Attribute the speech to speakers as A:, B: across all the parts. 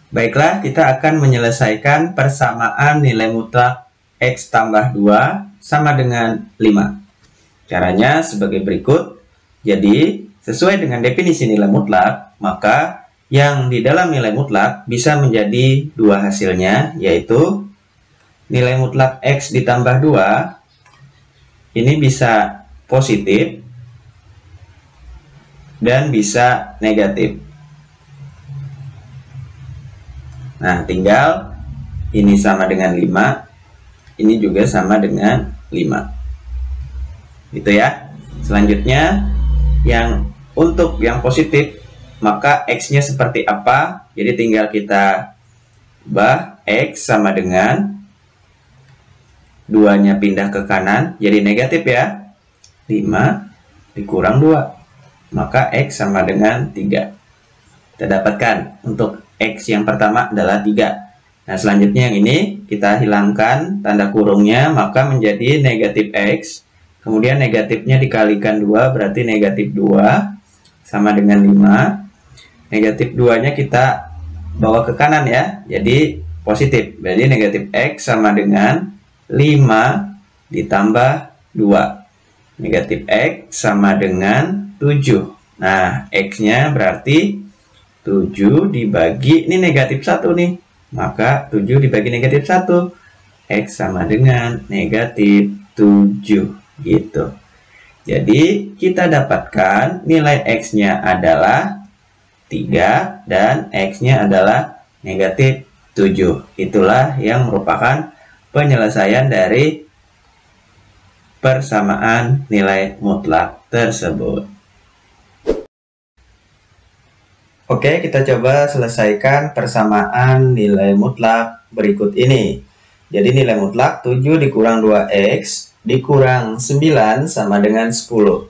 A: Baiklah, kita akan menyelesaikan persamaan nilai mutlak X tambah 2 sama dengan 5. Caranya sebagai berikut. Jadi, sesuai dengan definisi nilai mutlak, maka yang di dalam nilai mutlak bisa menjadi dua hasilnya, yaitu nilai mutlak X ditambah 2, ini bisa positif dan bisa negatif. Nah, tinggal ini sama dengan 5, ini juga sama dengan 5. Gitu ya. Selanjutnya, untuk yang positif, maka X-nya seperti apa? Jadi tinggal kita ubah X sama dengan 2-nya pindah ke kanan, jadi negatif ya. 5 dikurang 2, maka X sama dengan 3. Kita dapatkan untuk X yang pertama adalah 3. Nah, selanjutnya yang ini kita hilangkan tanda kurungnya, maka menjadi negatif X. Kemudian negatifnya dikalikan 2, berarti negatif 2 sama dengan 5. Negatif 2-nya kita bawa ke kanan ya, jadi positif. Jadi negatif X sama dengan 5 ditambah 2. Negatif X sama dengan 7. Nah, X-nya berarti 7 dibagi, ini negatif 1 nih, maka 7 dibagi negatif 1, X sama dengan negatif 7, gitu. Jadi kita dapatkan nilai X-nya adalah 3 dan X-nya adalah negatif 7. Itulah yang merupakan penyelesaian dari persamaan nilai mutlak tersebut. Oke, kita coba selesaikan persamaan nilai mutlak berikut ini. Jadi nilai mutlak 7 dikurang 2X dikurang 9 sama dengan 10.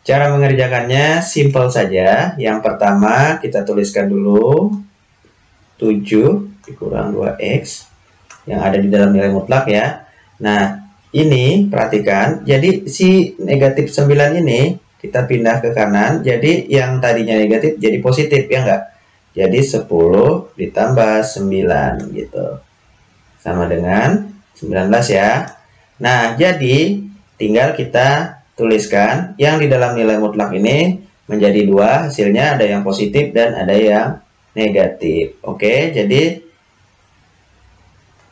A: Cara mengerjakannya simpel saja. Yang pertama kita tuliskan dulu 7 dikurang 2X yang ada di dalam nilai mutlak ya. Nah, ini perhatikan. Jadi si negatif 9 ini kita pindah ke kanan, jadi yang tadinya negatif jadi positif, ya enggak? Jadi 10 ditambah 9 gitu. Sama dengan 19 ya. Nah, jadi tinggal kita tuliskan yang di dalam nilai mutlak ini menjadi dua, hasilnya ada yang positif dan ada yang negatif. Oke, jadi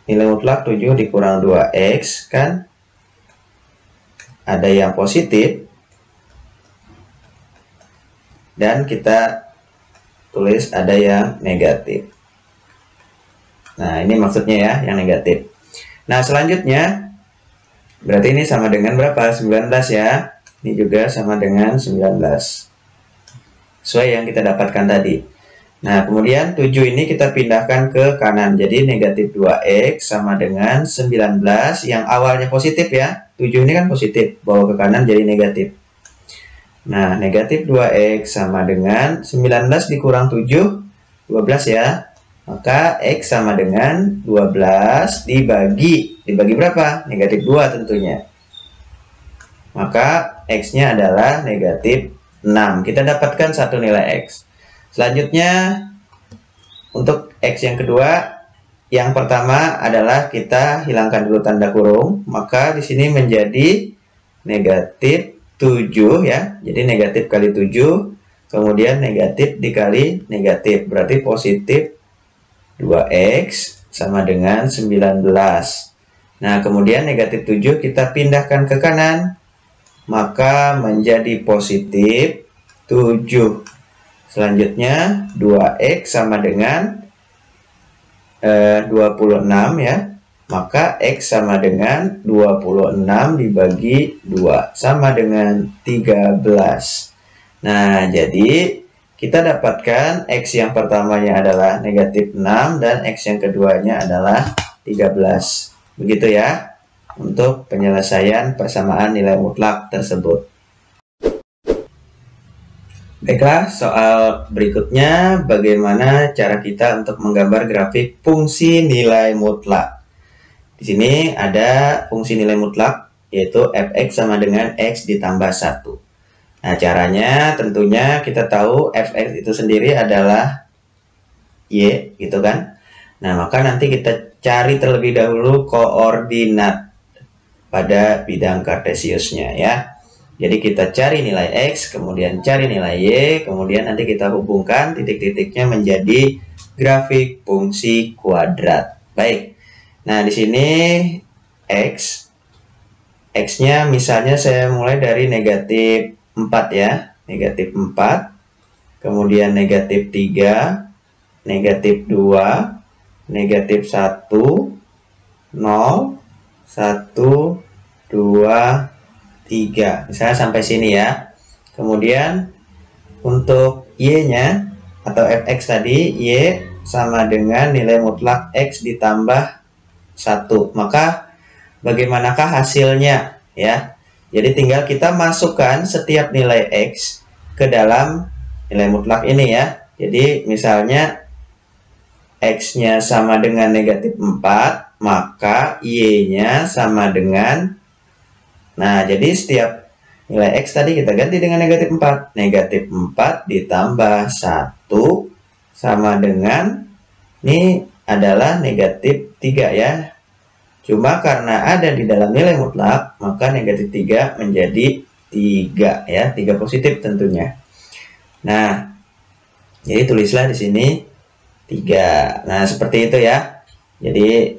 A: nilai mutlak 7 dikurang 2X kan ada yang positif, dan kita tulis ada yang negatif. Nah, ini maksudnya ya, yang negatif. Nah, selanjutnya berarti ini sama dengan berapa? 19 ya. Ini juga sama dengan 19. Sesuai yang kita dapatkan tadi. Nah, kemudian 7 ini kita pindahkan ke kanan. Jadi negatif 2X sama dengan 19 yang awalnya positif ya. 7 ini kan positif, bawa ke kanan jadi negatif. Nah, negatif 2X sama dengan 19 dikurang 7, 12 ya. Maka X sama dengan 12 dibagi berapa? Negatif 2 tentunya. Maka X-nya adalah negatif 6. Kita dapatkan satu nilai X. Selanjutnya, untuk X yang kedua, yang pertama adalah kita hilangkan dulu tanda kurung. Maka di sini menjadi negatif 7 ya, jadi negatif kali 7, kemudian negatif dikali negatif, berarti positif 2X sama dengan 19. Nah, kemudian negatif 7 kita pindahkan ke kanan, maka menjadi positif 7. Selanjutnya 2X sama dengan 26 ya. Maka X sama dengan 26 dibagi 2. Sama dengan 13. Nah, jadi kita dapatkan X yang pertamanya adalah negatif 6 dan X yang keduanya adalah 13. Begitu ya, untuk penyelesaian persamaan nilai mutlak tersebut. Baiklah, soal berikutnya bagaimana cara kita untuk menggambar grafik fungsi nilai mutlak. Di sini ada fungsi nilai mutlak, yaitu fx sama dengan x ditambah 1. Nah, caranya tentunya kita tahu fx itu sendiri adalah Y, gitu kan. Nah, maka nanti kita cari terlebih dahulu koordinat pada bidang kartesiusnya ya. Jadi kita cari nilai X, kemudian cari nilai Y, kemudian nanti kita hubungkan titik-titiknya menjadi grafik fungsi kuadrat. Baik. Nah, di sini X-nya misalnya saya mulai dari negatif 4 ya. Negatif 4, kemudian negatif 3, negatif 2, negatif 1, 0, 1, 2, 3. Misalnya sampai sini ya. Kemudian untuk Y-nya atau fx tadi, Y sama dengan nilai mutlak X ditambah 1. Maka bagaimanakah hasilnya ya? Jadi tinggal kita masukkan setiap nilai X ke dalam nilai mutlak ini ya. Jadi misalnya X-nya sama dengan negatif 4, maka Y-nya sama dengan, nah, jadi setiap nilai X tadi kita ganti dengan negatif 4. Negatif 4 ditambah 1 sama dengan, ini adalah negatif 3 ya. Cuma karena ada di dalam nilai mutlak, maka negatif 3 menjadi 3 ya. 3 positif tentunya. Nah, jadi tulislah di sini 3. Nah, seperti itu ya. Jadi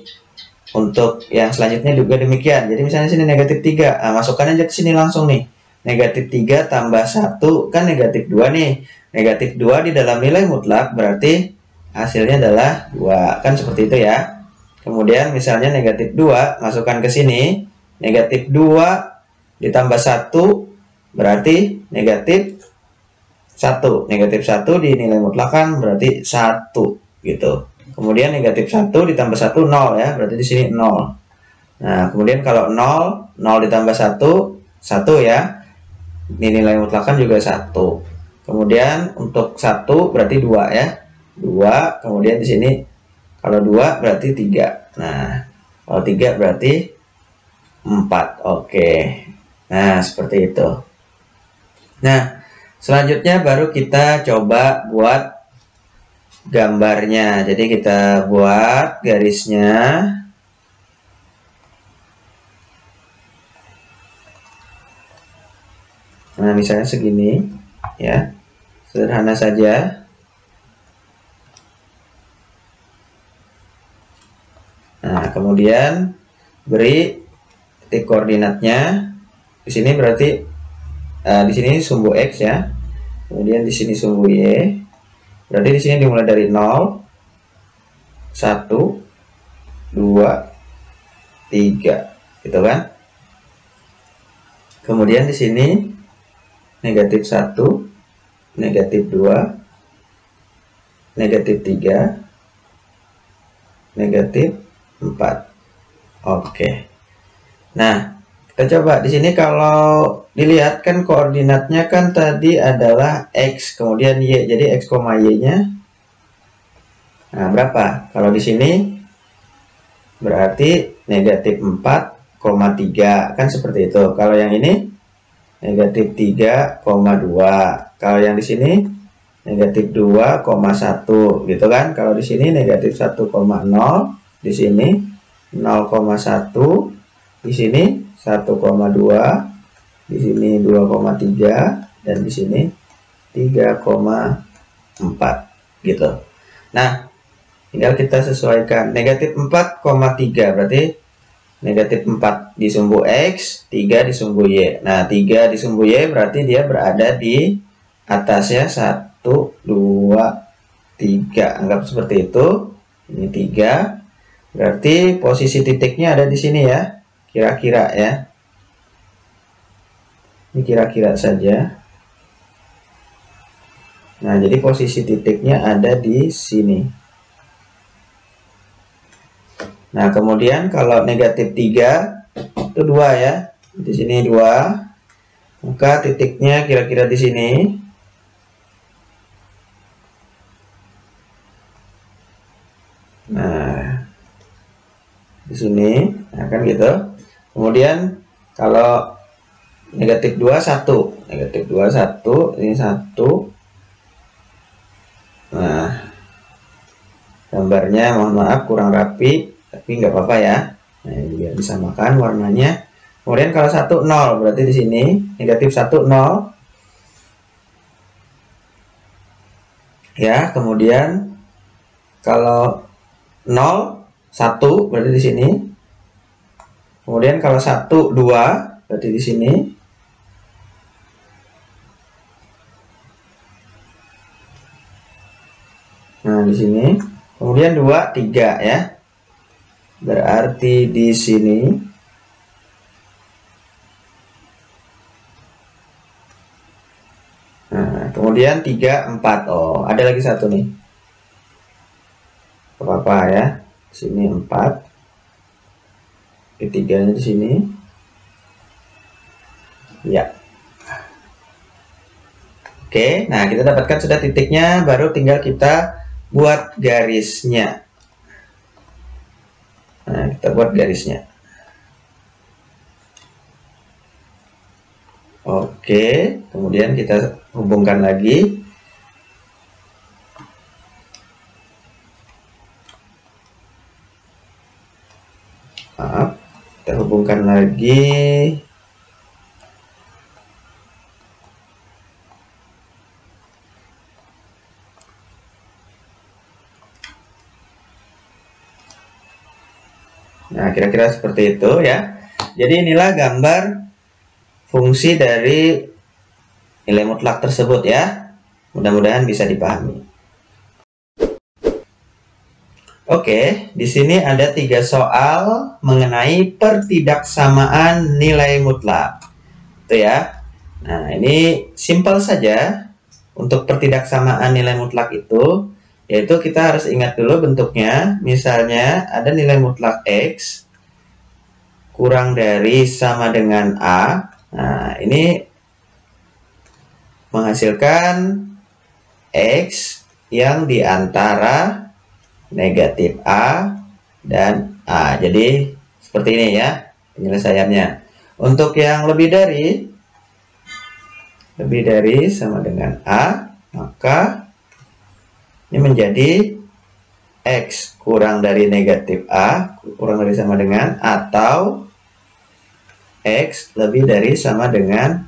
A: untuk yang selanjutnya juga demikian. Jadi misalnya sini negatif 3. Nah, masukkan aja ke sini langsung nih. Negatif 3 tambah 1 kan negatif 2 nih. Negatif 2 di dalam nilai mutlak berarti hasilnya adalah 2. Kan seperti itu ya. Kemudian misalnya negatif 2 masukkan ke sini. Negatif 2 ditambah 1 berarti negatif 1. Negatif 1 di nilai mutlak kan berarti 1 gitu. Kemudian negatif 1 ditambah 1, 0 ya. Berarti di sini 0. Nah, kemudian kalau 0 ditambah 1, 1 ya. Ini nilai mutlak kan juga 1. Kemudian untuk 1 berarti 2 ya. 2, kemudian di sini kalau 2 berarti 3. Nah, kalau 3 berarti 4. Oke. Nah, seperti itu. Nah, selanjutnya baru kita coba buat gambarnya. Jadi kita buat garisnya. Nah, misalnya segini ya. Sederhana saja. Nah, kemudian beri titik koordinatnya. Di sini berarti di sini sumbu X ya. Kemudian di sini sumbu Y. Berarti di sini dimulai dari 0, 1, 2, 3, gitu kan? Kemudian di sini negatif 1, negatif 2, negatif 3, negatif 4. Oke. Nah, kita coba di sini kalau dilihat kan koordinatnya kan tadi adalah X kemudian Y. Jadi X, Y-nya nah berapa? Kalau di sini berarti negatif 4,3 kan seperti itu. Kalau yang ini negatif 3,2. Kalau yang di sini negatif 2,1 gitu kan. Kalau di sini negatif 1,0, di sini 0,1, di sini 1,2, di sini 2,3, dan di sini 3,4 gitu. Nah, tinggal kita sesuaikan. Negatif 4,3 berarti negatif 4 di sumbu X, 3 di sumbu Y. Nah, 3 di sumbu Y berarti dia berada di atasnya 1, 2, 3. Anggap seperti itu. Ini 3. Berarti posisi titiknya ada di sini ya. Kira-kira ya. Ini kira-kira saja. Nah, jadi posisi titiknya ada di sini. Nah, kemudian kalau negatif 3 itu 2 ya. Di sini 2. Maka titiknya kira-kira di sini. Nah, di sini, nah kan gitu. Kemudian kalau negatif 2, 1. Negatif 2, 1. Ini 1. Nah, Gambarnya mohon maaf kurang rapi, tapi nggak apa-apa ya. Nah, ini biar disamakan warnanya. Kemudian kalau 1 0 berarti di sini negatif 1 0. Ya, kemudian kalau 0 1 berarti di sini. Kemudian kalau 1 2 berarti di sini. Nah, di sini. Kemudian 2 3 ya. Berarti di sini. Nah, kemudian 3 4. Oh, ada lagi satu nih. Apa-apa ya. Sini 4. Ketiganya di sini. Ya. Oke, nah kita dapatkan sudah titiknya, baru tinggal kita buat garisnya. Nah, kita buat garisnya. Oke, kemudian kita hubungkan lagi. Maaf, kita hubungkan lagi. Nah, kira-kira seperti itu ya. Jadi inilah gambar fungsi dari nilai mutlak tersebut ya. Mudah-mudahan bisa dipahami. Oke, di sini ada 3 soal mengenai pertidaksamaan nilai mutlak. Itu ya. Nah, ini simpel saja. Untuk pertidaksamaan nilai mutlak itu, yaitu kita harus ingat dulu bentuknya. Misalnya ada nilai mutlak X kurang dari sama dengan A. Nah, ini menghasilkan X yang diantara negatif A dan A. Jadi seperti ini ya penyelesaiannya. Untuk yang lebih dari sama dengan A, maka ini menjadi X kurang dari negatif A kurang dari sama dengan, atau X lebih dari sama dengan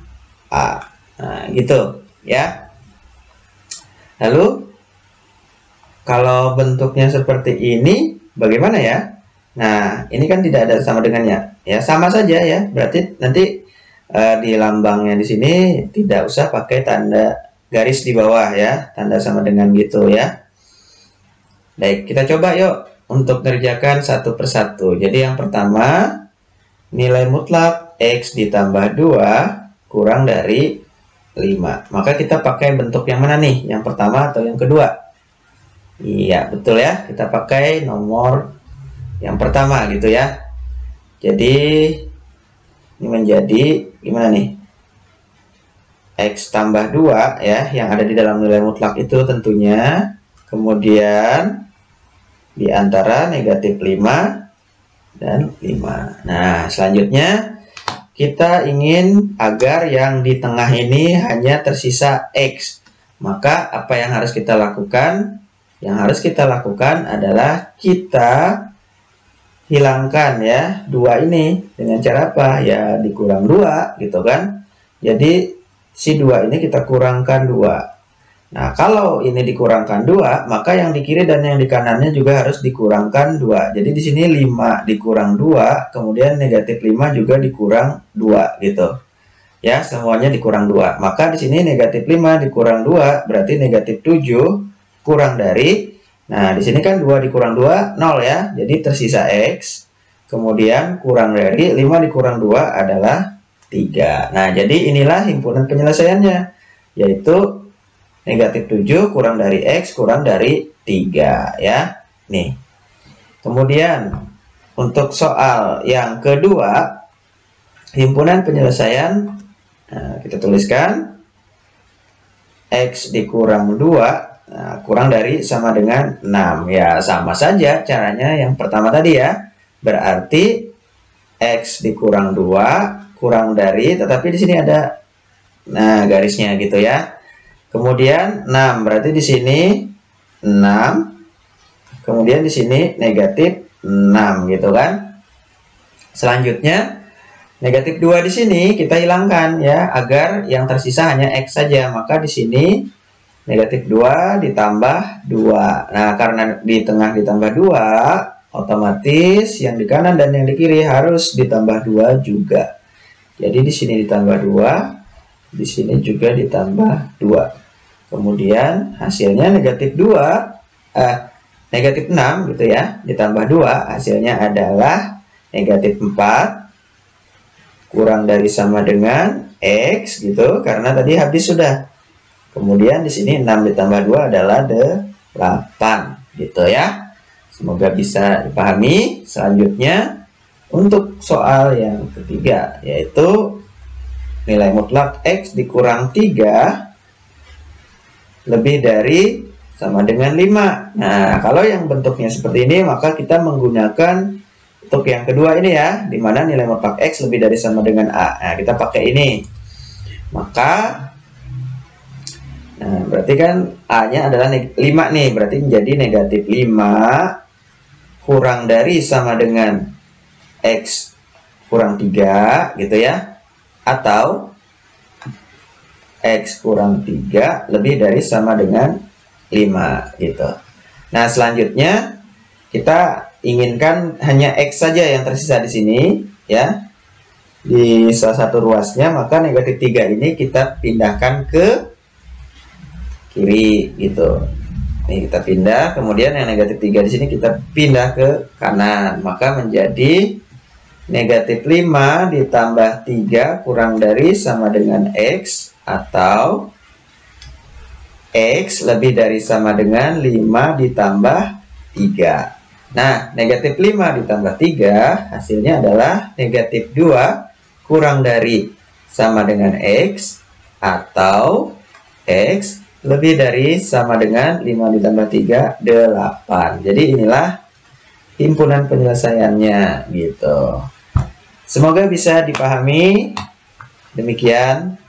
A: A. Nah, gitu ya. Lalu kalau bentuknya seperti ini bagaimana ya? Nah, ini kan tidak ada sama dengannya. Ya, sama saja ya. Berarti nanti di lambangnya di sini tidak usah pakai tanda garis di bawah ya, tanda sama dengan gitu ya. Baik, kita coba yuk untuk mengerjakan satu persatu. Jadi yang pertama, nilai mutlak X ditambah 2 kurang dari 5. Maka kita pakai bentuk yang mana nih? Yang pertama atau yang kedua? Iya, betul ya. Kita pakai nomor yang pertama gitu ya. Jadi ini menjadi gimana nih? X tambah 2 ya, yang ada di dalam nilai mutlak itu tentunya. Kemudian di antara negatif 5 dan 5. Nah, selanjutnya kita ingin agar yang di tengah ini hanya tersisa X. Maka apa yang harus kita lakukan? Yang harus kita lakukan adalah kita hilangkan ya 2 ini dengan cara apa? Ya dikurang 2 gitu kan. Jadi si 2 ini kita kurangkan 2. Nah, kalau ini dikurangkan 2, maka yang di kiri dan yang di kanannya juga harus dikurangkan 2. Jadi di sini 5 dikurang 2, kemudian negatif 5 juga dikurang 2 gitu. Ya, semuanya dikurang 2. Maka di sini negatif 5 dikurang 2 berarti negatif 7 kurang dari. Nah, di sini kan 2 dikurang 2, 0 ya. Jadi tersisa X. Kemudian kurang dari 5 dikurang 2 adalah 3. Nah, jadi inilah himpunan penyelesaiannya. Yaitu negatif 7 kurang dari X kurang dari 3 ya. Nih. Kemudian untuk soal yang kedua, himpunan penyelesaian, nah, kita tuliskan X dikurang 2. Nah, kurang dari sama dengan 6. Ya, sama saja caranya yang pertama tadi ya. Berarti X dikurang 2 kurang dari, tetapi di sini ada nah garisnya gitu ya. Kemudian 6 berarti di sini 6 kemudian di sini negatif 6 gitu kan. Selanjutnya negatif 2 di sini kita hilangkan ya, agar yang tersisa hanya X saja. Maka di sini negatif 2 ditambah 2. Nah, karena di tengah ditambah 2, otomatis yang di kanan dan yang di kiri harus ditambah 2 juga. Jadi di sini ditambah 2, di sini juga ditambah 2. Kemudian hasilnya negatif 6 gitu ya, ditambah 2, hasilnya adalah negatif 4 kurang dari sama dengan X gitu, karena tadi habis sudah. Kemudian di sini 6 ditambah 2 adalah 8 gitu ya. Semoga bisa dipahami. Selanjutnya untuk soal yang ketiga, yaitu nilai mutlak X dikurang 3 lebih dari sama dengan 5. Nah, kalau yang bentuknya seperti ini, maka kita menggunakan untuk yang kedua ini ya, dimana nilai mutlak X lebih dari sama dengan A. Nah, kita pakai ini. Maka, nah, berarti kan A-nya adalah 5 nih, berarti menjadi negatif 5 kurang dari sama dengan X kurang 3 gitu ya. Atau X kurang 3 lebih dari sama dengan 5 gitu. Nah, selanjutnya kita inginkan hanya X saja yang tersisa di sini ya. Di salah satu ruasnya, maka negatif 3 ini kita pindahkan ke kiri gitu. Ini kita pindah, kemudian yang negatif 3 di sini kita pindah ke kanan. Maka menjadi negatif 5 ditambah 3 kurang dari sama dengan X, atau X lebih dari sama dengan 5 ditambah 3. Nah, negatif 5 ditambah 3 hasilnya adalah negatif 2 kurang dari sama dengan X, atau X lebih dari sama dengan 5 ditambah 3, 8. Jadi inilah himpunan penyelesaiannya gitu. Semoga bisa dipahami. Demikian.